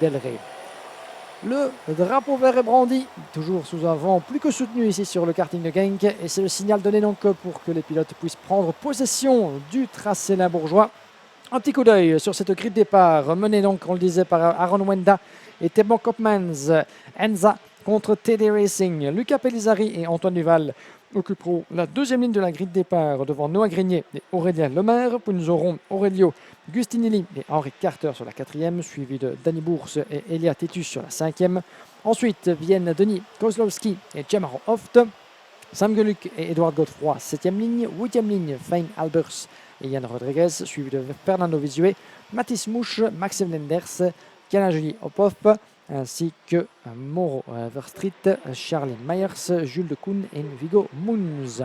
Del Rey. Le drapeau vert est brandi, toujours sous un vent plus que soutenu ici sur le karting de Genk. Et c'est le signal donné donc pour que les pilotes puissent prendre possession du tracé limbourgeois. Un petit coup d'œil sur cette grille de départ menée donc, on le disait, par Aaron Wenda et Théban Koopmans. Enza contre TD Racing. Luca Pellizzari et Antoine Duval occuperont la deuxième ligne de la grille de départ devant Noah Grignier et Aurélien Lemaire. Puis nous aurons Aurelio Gustinelli et Henri Carter sur la quatrième, suivi de Danny Bourse et Elia Titus sur la cinquième. Ensuite viennent Denis Kozlowski et Jamaro Hoft. Sam Geluck et Edouard Godefroy, 7e ligne. 8e ligne, Fein Albers et Yann Rodriguez, suivi de Fernando Vizue, Mathis Mouche, Maxime Lenders, Kanajuli Opov, ainsi que Mauro Verstrit, Charlie Myers, Jules de Koen et Vigo Moons.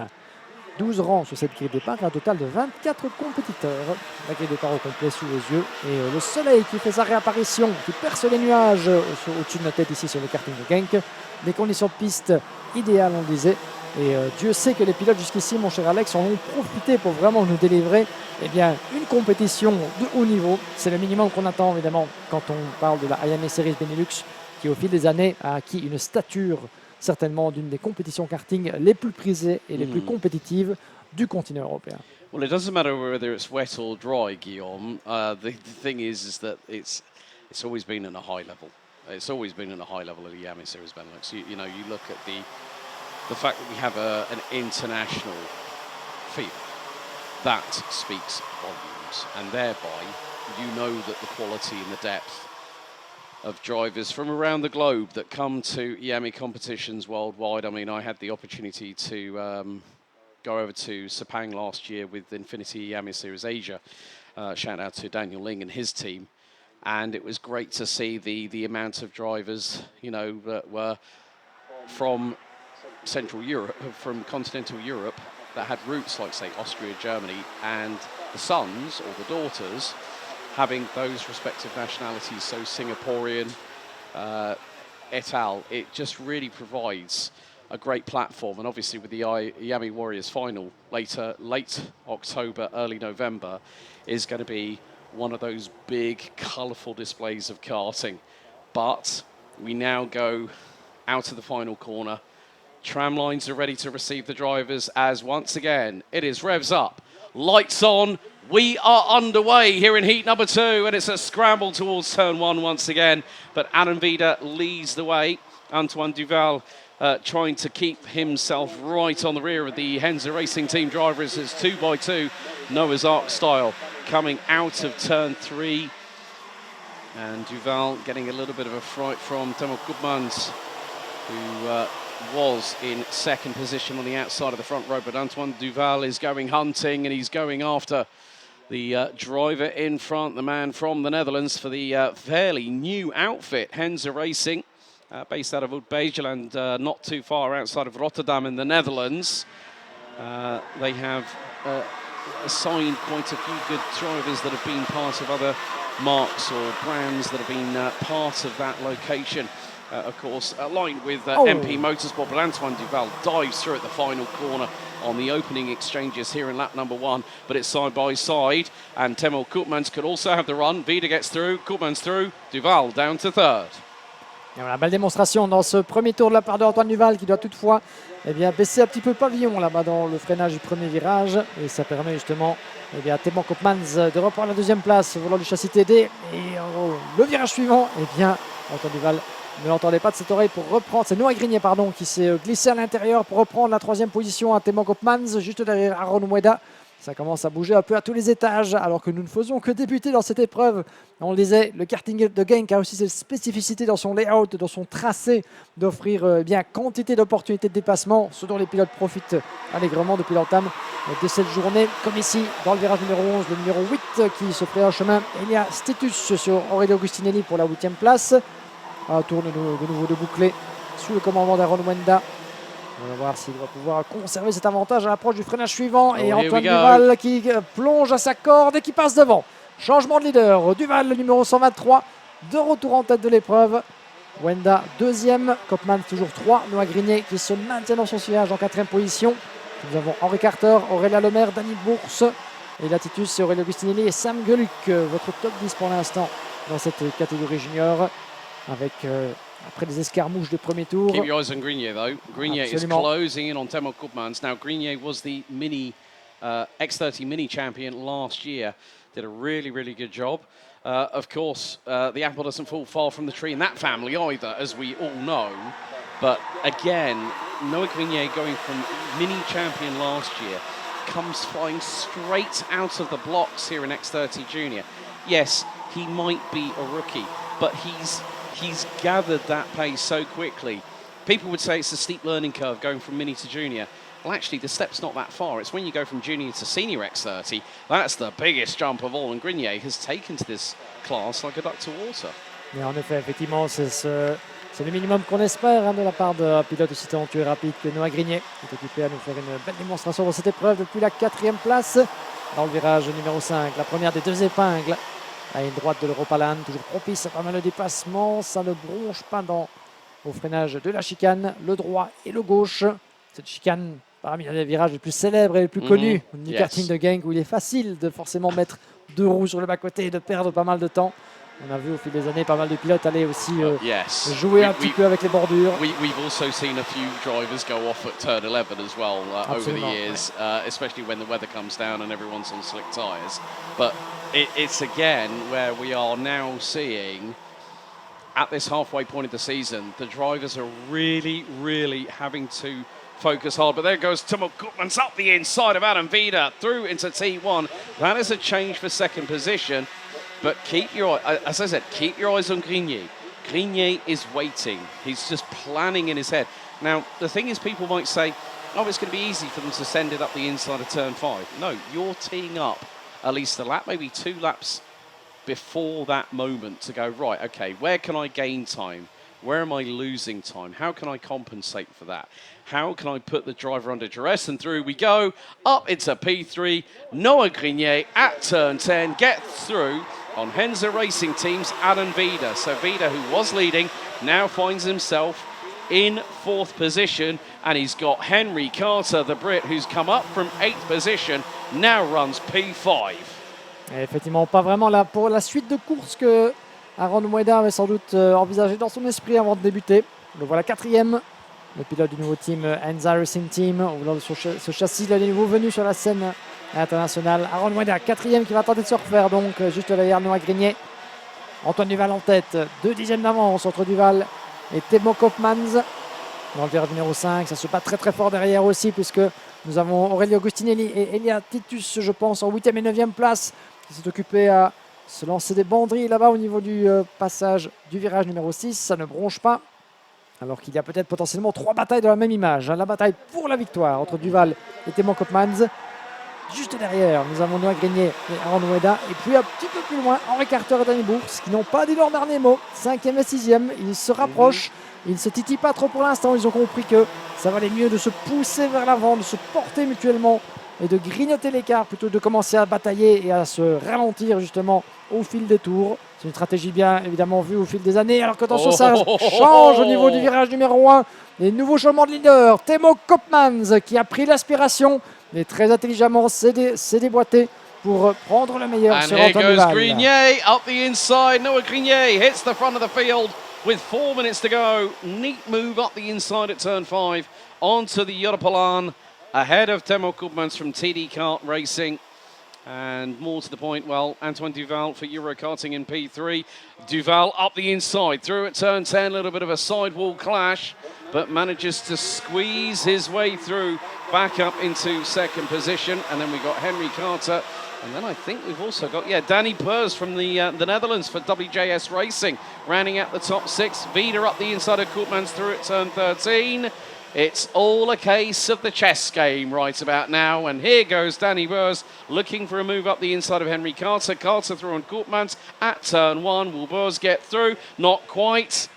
12 rangs sur cette grille de départ, un total de 24 compétiteurs. La grille de départ au complet sous les yeux. Et le soleil qui fait sa réapparition, qui perce les nuages au-dessus de notre tête ici sur le karting de Genk. Des conditions de piste idéales, on le disait. Et Dieu sait que les pilotes jusqu'ici, mon cher Alex, en ont profité pour vraiment nous délivrer une compétition de haut niveau. C'est le minimum qu'on attend, évidemment, quand on parle de la IMA Series Benelux, qui au fil des années a acquis une stature certainement d'une des compétitions karting les plus prisées et les plus compétitives du continent européen. Well, it doesn't matter whether it's wet or dry, Guillaume. The thing is that it's always been at a high level. It's always been at a high level of the IMA Series Benelux. You know, you look at the fact that we have an international field, that speaks volumes, and thereby you know that the quality and the depth of drivers from around the globe that come to IAME competitions worldwide. I mean, I had the opportunity to go over to Sepang last year with Infinity IAME Series Asia. Shout out to Daniel Ling and his team. And it was great to see the amount of drivers, you know, that were from Central Europe, from continental Europe, that had roots like, say, Austria, Germany, and the sons or the daughters having those respective nationalities, so Singaporean, et al. It just really provides a great platform. And obviously with the IAME Warriors final late October, early November, is going to be one of those big, colourful displays of karting. But we now go out of the final corner. Tram lines are ready to receive the drivers as once again it is revs up, lights on. We are underway here in heat number 2, and it's a scramble towards turn 1 once again. But Adam Vida leads the way. Antoine Duval trying to keep himself right on the rear of the Henze Racing Team drivers as 2x2 Noah's Ark style coming out of turn 3. And Duval getting a little bit of a fright from Temo Koopmans, who was in second position on the outside of the front row. But Antoine Duval is going hunting, and he's going after the driver in front, the man from the Netherlands for the fairly new outfit, Henze Racing, based out of Oud-Beijerland, not too far outside of Rotterdam in the Netherlands. They have assigned quite a few good drivers that have been part of other marques or brands that have been part of that location. Of course, aligned with MP Motorsport, but Antoine Duval dives through at the final corner on the opening exchanges here in lap number 1, but it's side by side, and Temo Koopmans could also have the run. Vida gets through, Koopmans through, Duval down to third. Et voilà, belle démonstration dans ce premier tour de la part d'Antoine Duval, qui doit toutefois baisser un petit peu le pavillon là-bas dans le freinage du premier virage, et ça permet justement à Théban Koopmans de reprendre la deuxième place au volant du châssis TD. Et le virage suivant, Antoine Duval ne l'entendait pas de cette oreille pour reprendre. C'est Noah Grignier qui s'est glissé à l'intérieur pour reprendre la troisième position à Théban Koopmans, juste derrière Aaron Weda. Ça commence à bouger un peu à tous les étages, alors que nous ne faisons que débuter dans cette épreuve. On le disait, le karting de Genk a aussi cette spécificité dans son layout, dans son tracé, d'offrir quantité d'opportunités de dépassement, ce dont les pilotes profitent allègrement depuis l'entame de cette journée. Comme ici, dans le virage numéro 11, le numéro 8 qui se ferait un chemin. Il y a Stitus sur Aurelio Gustinelli pour la 8e place. Un tour de nouveau de boucler sous le commandement d'Aaron Wenda. On va voir s'il va pouvoir conserver cet avantage à l'approche du freinage suivant. Et Antoine Duval qui plonge à sa corde et qui passe devant. Changement de leader. Duval, le numéro 123, de retour en tête de l'épreuve. Wenda, deuxième. Koopmans, toujours 3. Noah Grignier qui se maintient dans son sillage en 4e position. Nous avons Henri Carter, Aurélien Lemaire, Danny Bourse, et Titus, Aurelio Gustinelli et Sam Geluck. Votre top 10 pour l'instant dans cette catégorie junior, avec après les escarmouches du premier tour. Keep your eyes on Grenier, though. Grenier Absolument. is closing in on Temo Koopmans. Now, Grenier was the X30 mini champion last year. Did a really, really good job. Of course, the apple doesn't fall far from the tree in that family either, as we all know. But again, Noah Grenier going from mini champion last year comes flying straight out of the blocks here in X30 Junior. Yes, he might be a rookie, but he's gathered that pace so quickly. People would say it's a steep learning curve going from mini to junior. Well, actually, the step's not that far. It's when you go from junior to senior X30, that's the biggest jump of all. And Grenier has taken to this class like a duck to water. Mais en effet, effectivement, c'est le minimum qu'on espère de la part d'un pilote aussi talentueux et rapide que Noah Grenier, qui est occupé à nous faire une belle démonstration dans cette épreuve depuis la 4e place dans le virage numéro 5. La première des 2 épingles à une droite de l'Europaland, toujours propice à pas mal de dépassements. Ça ne bronche pas au freinage de la chicane, le droit et le gauche. Cette chicane parmi les virages les plus célèbres et les plus connus du karting de Genk, où il est facile de forcément mettre 2 roues sur le bas-côté et de perdre pas mal de temps. On a vu au fil des années pas mal de pilotes aller aussi jouer un petit peu avec les bordures. We've also seen a few drivers go off at turn 11 as well over the years, especially when the weather comes down and everyone's on slick tyres. But it's again where we are now seeing, at this halfway point of the season, the drivers are really, really having to focus hard. But there goes Timo Koopmans up the inside of Adam Vida through into T1. That is a change for second position. But keep your eyes on Grenier. Grenier is waiting. He's just planning in his head. Now, the thing is, people might say, oh, it's going to be easy for them to send it up the inside of turn 5. No, you're teeing up at least a lap, maybe 2 laps before that moment to go, right, okay, where can I gain time? Where am I losing time? How can I compensate for that? How can I put the driver under duress? And through we go, up into P3. Noah Grenier at turn 10 gets through on Henza Racing Team's Adam Vida. So Vida, who was leading, now finds himself in 4th position. And he's got Henry Carter, the Brit, who's come up from 8th position, now runs P5. Et effectivement, pas vraiment là pour la suite de course que Aaron Mueda avait sans doute envisagé dans son esprit avant de débuter. Le voilà 4e, le pilote du nouveau team Henza Racing Team. Au volant de ce châssis, il est nouveau venu sur la scène internationale. Aaron Mueda, 4e, qui va tenter de se refaire donc juste derrière Noah Grenier. Antoine Duval en tête, 2 dixièmes d'avance entre Duval et Timo Koopmans. Dans le virage numéro 5, ça se bat très très fort derrière aussi, puisque nous avons Aurelio Agustinelli et Elia Titus, je pense, en 8e et 9e place, qui s'est occupé à se lancer des banderilles là-bas au niveau du passage du virage numéro 6. Ça ne bronche pas, alors qu'il y a peut-être potentiellement 3 batailles de la même image. La bataille pour la victoire entre Duval et Timo Koopmans. Juste derrière, nous avons Noah Grenier et Aaron Mueda. Et puis un petit peu plus loin, Henri Carter et Danny Bourse, qui n'ont pas dit leur dernier mot. 5e et 6e, ils se rapprochent. Ils ne se titillent pas trop pour l'instant. Ils ont compris que ça valait mieux de se pousser vers l'avant, de se porter mutuellement et de grignoter l'écart plutôt que de commencer à batailler et à se ralentir justement au fil des tours. C'est une stratégie bien évidemment vue au fil des années. Alors qu'attention, ça change au niveau du virage numéro 1. Les nouveaux changements de leader. Timo Koopmans qui a pris l'aspiration et très intelligemment s'est déboîté pour prendre le meilleur sur Antoine Duval. And here goes Grenier up the inside. Noah Grenier hits the front of the field with 4 minutes to go. Neat move up the inside at turn 5 onto the Europalan ahead of Timo Koopmans from TD Kart Racing. And more to the point, well, Antoine Duval for Eurokarting in P3. Duval up the inside, through at turn 10, a little bit of a sidewall clash, but manages to squeeze his way through back up into 2nd position. And then we got Henry Carter. And then I think we've also got, Danny Pers from the Netherlands for WJS Racing, rounding out the top 6. Vida up the inside of Koopmans through at turn 13. It's all a case of the chess game right about now. And here goes Danny Pers looking for a move up the inside of Henry Carter. Carter through on Koopmans at turn 1. Will Pers get through? Not quite.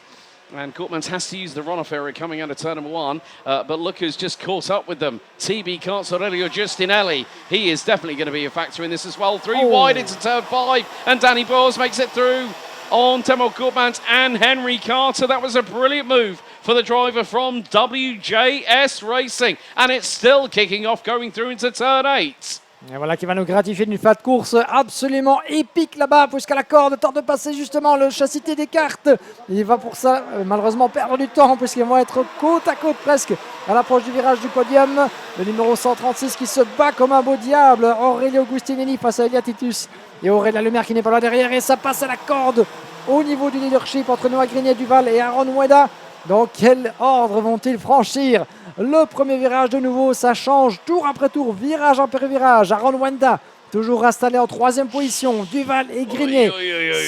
And Koopmans has to use the runoff area coming out of turn number 1. But look who's just caught up with them. TB Karts Aurelio Giustinelli. He is definitely going to be a factor in this as well. 3 wide into turn 5. And Danny Pers makes it through on Timo Koopmans and Henry Carter. That was a brilliant move for the driver from WJS Racing. And it's still kicking off going through into turn 8. Et voilà qui va nous gratifier d'une fin de course absolument épique là-bas, puisqu'à la corde tente de passer justement le chassité des cartes. Il va pour ça malheureusement perdre du temps, puisqu'ils vont être côte à côte presque à l'approche du virage du podium. Le numéro 136 qui se bat comme un beau diable, Aurelio Agustinelli face à Elia Titus et Aurélien Lemaire qui n'est pas là derrière, et ça passe à la corde au niveau du leadership entre Noah Grignet Duval et Aaron Weda. Dans quel ordre vont-ils franchir le premier virage de nouveau? Ça change tour après tour, virage après virage. Aaron Wenda toujours installé en troisième position. Duval et Grignet,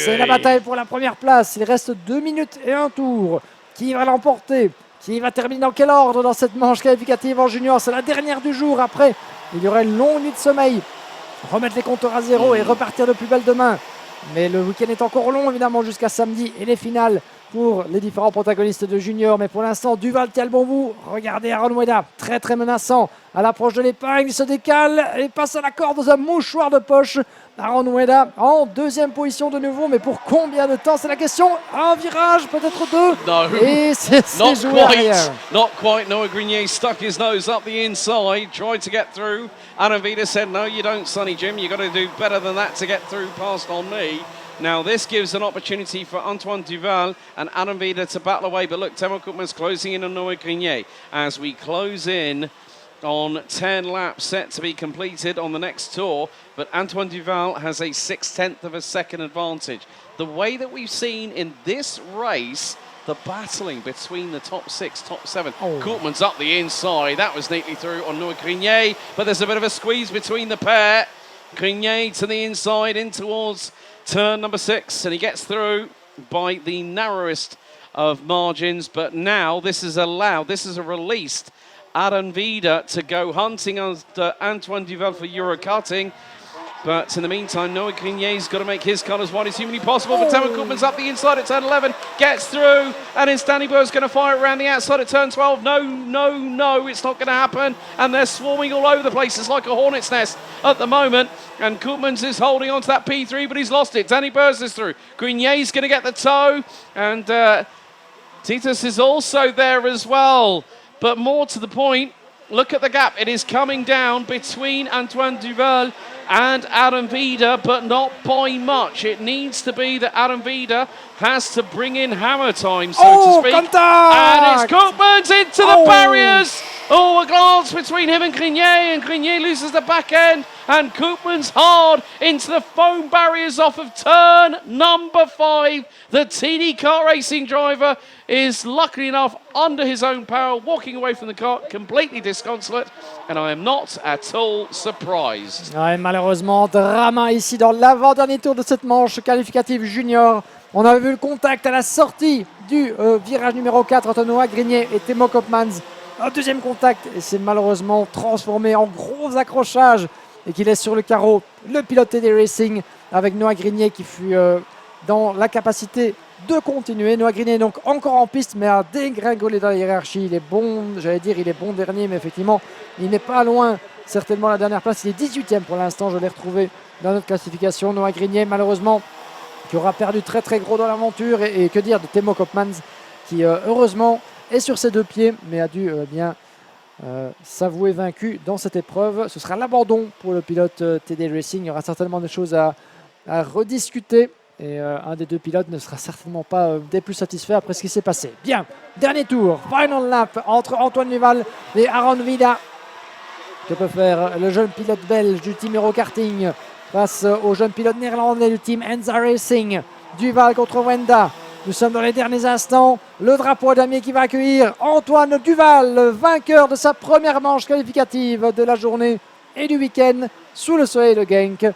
c'est la bataille pour la première place. Il reste 2 minutes et un tour. Qui va l'emporter? Qui va terminer dans quel ordre dans cette manche qualificative en junior? C'est la dernière du jour. Après, il y aura une longue nuit de sommeil. Remettre les compteurs à zéro et repartir de plus belle demain. Mais le week-end est encore long évidemment jusqu'à samedi et les finales pour les différents protagonistes de junior. Mais pour l'instant, Duval tient le bon bout. Regardez Aaron Weda, très très menaçant à l'approche de l'épingle. Il se décale et passe à la corde dans un mouchoir de poche. Aaron Weda en deuxième position de nouveau. Mais pour combien de temps? C'est la question. Un virage, peut-être deux. No, et c'est joué derrière. Not quite. Noah Grignet stuck his nose up the inside, tried to get through. Anavita said, no, you don't, Sonny Jim. You've got to do better than that to get through past on me. Now, this gives an opportunity for Antoine Duval and Adam Vida to battle away. But look, Temo Koopman's closing in on Noah Grignet as we close in on 10 laps set to be completed on the next tour. But Antoine Duval has a 6/10 of a second advantage. The way that we've seen in this race, the battling between the top 6, top 7. Koopman's up the inside. That was neatly through on Noah Grignet. But there's a bit of a squeeze between the pair. Grignet to the inside in towards turn number 6, and he gets through by the narrowest of margins. But now this is allowed, this is a released Adam Vida to go hunting under Antoine Duval for Euro cutting. But in the meantime, Noah Grignet's got to make his cut as wide as humanly possible. But Temo Koopman's up the inside at turn 11, gets through, and then Stanley Burr's going to fire it around the outside at turn 12. No, no, no, it's not going to happen. And they're swarming all over the place. It's like a hornet's nest at the moment. And Koopman's is holding on to that P3, but he's lost it. Danny Burrs is through. Grignet's going to get the toe. And Titus is also there as well. But more to the point, look at the gap. It is coming down between Antoine Duval and Adam Vida, but not by much. It needs to be that Adam Vida has to bring in hammer time, so to speak. Contact! And it's Koopman's into the barriers. Oh, a glance between him and Grignet loses the back end, and Koopman's hard into the foam barriers off of turn number 5. The TD Kart Racing driver is lucky enough under his own power, walking away from the kart completely disconsolate, and I am not at all surprised. Ouais, malheureusement, drama ici dans l'avant-dernier tour de cette manche qualificative junior. On avait vu le contact à la sortie du virage numéro 4 entre Noah Grignet et Temo Koopmans. Un deuxième contact et c'est malheureusement transformé en gros accrochage et qui laisse sur le carreau le pilote TD Racing avec Noah Grignet qui fut dans la capacité de continuer. Noah Grignet est donc encore en piste mais a dégringolé dans la hiérarchie. Il est bon, j'allais dire il est bon dernier, mais effectivement il n'est pas loin, certainement la dernière place. Il est 18e pour l'instant, je l'ai retrouvé dans notre classification. Noah Grignet malheureusement qui aura perdu très très gros dans l'aventure, et que dire de Temo Koopmans qui heureusement est sur ses deux pieds mais a dû s'avouer vaincu dans cette épreuve. Ce sera l'abandon pour le pilote TD Racing. Il y aura certainement des choses à rediscuter. Et un des deux pilotes ne sera certainement pas des plus satisfaits après ce qui s'est passé. Bien, dernier tour, final lap entre Antoine Duval et Aaron Vida. Que peut faire le jeune pilote belge du team Euro Karting face au jeune pilote néerlandais du team Enza Racing? Duval contre Wenda. Nous sommes dans les derniers instants. Le drapeau à damier qui va accueillir Antoine Duval, le vainqueur de sa première manche qualificative de la journée et du week-end sous le soleil de Genk.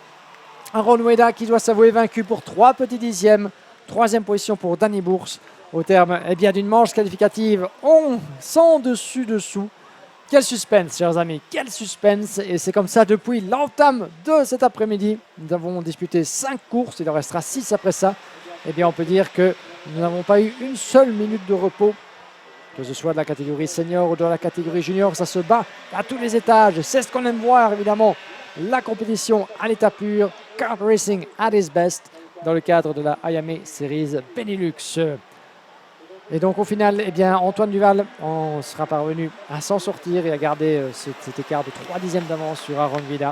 Aaron Weda qui doit s'avouer vaincu pour 3 petits dixièmes. Troisième position pour Danny Bourse au terme d'une manche qualificative sans dessus-dessous. Quel suspense, chers amis, quel suspense. Et c'est comme ça depuis l'entame de cet après-midi. Nous avons disputé 5 courses, il en restera 6 après ça. On peut dire que nous n'avons pas eu une seule minute de repos, que ce soit de la catégorie senior ou de la catégorie junior. Ça se bat à tous les étages. C'est ce qu'on aime voir, évidemment. La compétition à l'état pur, kart racing at its best, dans le cadre de la IMA Series Benelux. Et donc au final, Antoine Duval en sera parvenu à s'en sortir et à garder cet écart de 3 dixièmes d'avance sur Aaron Vida.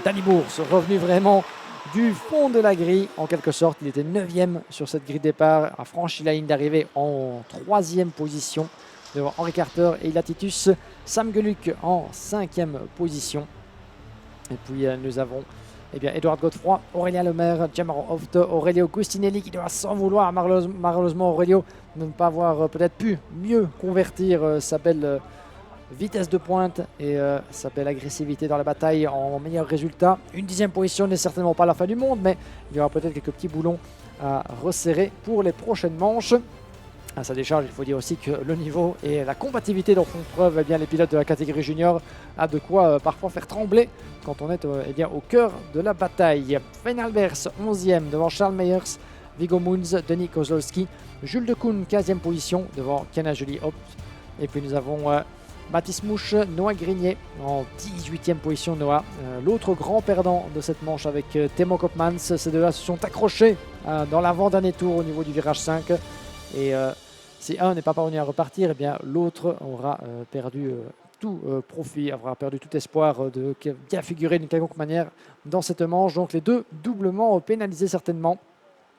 Danny Bourse, revenu vraiment du fond de la grille, en quelque sorte. Il était 9e sur cette grille de départ, a franchi la ligne d'arrivée en 3e position devant Henri Carter et Ilatitus. Sam Geluck en 5e position. Et puis nous avons Edouard Godefroy, Aurélien Lemaire, Jamaro Hoft, Aurelio Gustinelli qui doit s'en vouloir malheureusement Aurelio de ne pas avoir peut-être pu mieux convertir sa belle vitesse de pointe et sa belle agressivité dans la bataille en meilleur résultat. Une 10e position n'est certainement pas la fin du monde, mais il y aura peut-être quelques petits boulons à resserrer pour les prochaines manches. À sa décharge, il faut dire aussi que le niveau et la combativité dont font preuve les pilotes de la catégorie junior a de quoi parfois faire trembler quand on est au cœur de la bataille. Finn Albers, 11e devant Charles Meyers, Viggo Moons, Denis Kozlowski, Jules Decoun, 15e position devant Kenna Julie Hopt. Et puis nous avons Mathis Mouche, Noah Grignet en 18e position. Noah, l'autre grand perdant de cette manche avec Timo Koopmans. Ces deux-là se sont accrochés dans l'avant-dernier tour au niveau du virage 5. Et si un n'est pas parvenu à repartir, eh bien l'autre aura perdu tout profit, aura perdu tout espoir de bien figurer d'une quelconque manière dans cette manche. Donc les deux doublement pénalisés certainement.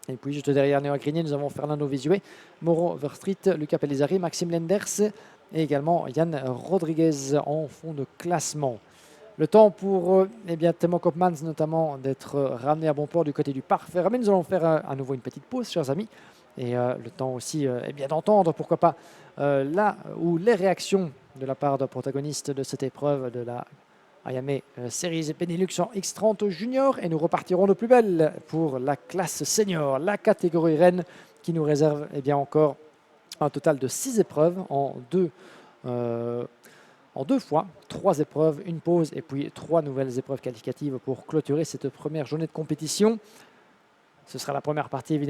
Et puis juste derrière Noah Grignet, nous avons Fernando Vizue, Mauro Verstreet, Luca Pellizzari, Maxime Lenders et également Yann Rodriguez en fond de classement. Le temps pour Timo Koopmans notamment d'être ramené à bon port du côté du parc fermé. Nous allons faire à nouveau une petite pause, chers amis. Et le temps aussi d'entendre, pourquoi pas, là où les réactions de la part d'un protagoniste de cette épreuve de la Ayame Series Benelux en X30 Junior. Et nous repartirons de plus belle pour la classe senior, la catégorie reine qui nous réserve encore un total de 6 épreuves en deux fois, 3 épreuves, une pause et puis 3 nouvelles épreuves qualificatives pour clôturer cette première journée de compétition. Ce sera la première partie évidemment.